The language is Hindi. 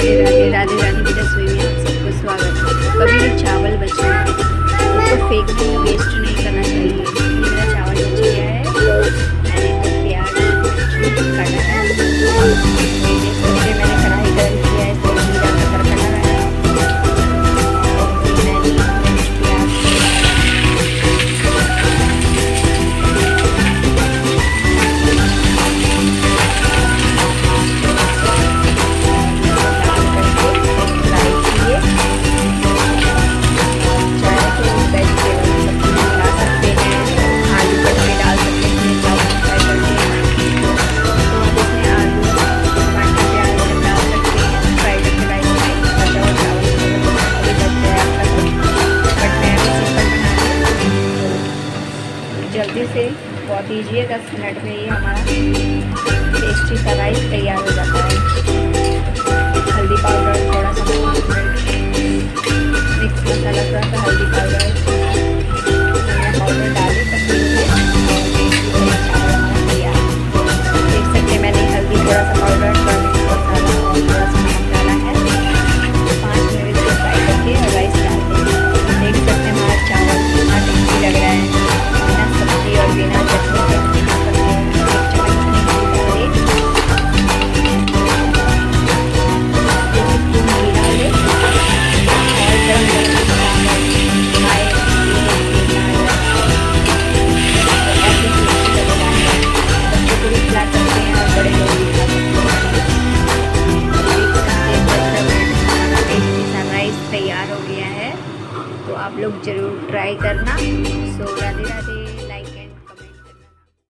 राधे राधे राधे राधे की रसोई में आप सबको स्वागत है। कभी भी चावल बचे उसको फेंकने में वेस्ट नहीं करना चाहिए। ये मेरा चावल बच गया है, मैंने तो प्याज काटा है, मैंने कढ़ाई गर्म किया है, इसमें जीरा का तड़का लगाया, जल्दी से बहुत ईजी है, 10 मिनट में ये हमारा टेस्टी सा राइस तैयार हो जाता है।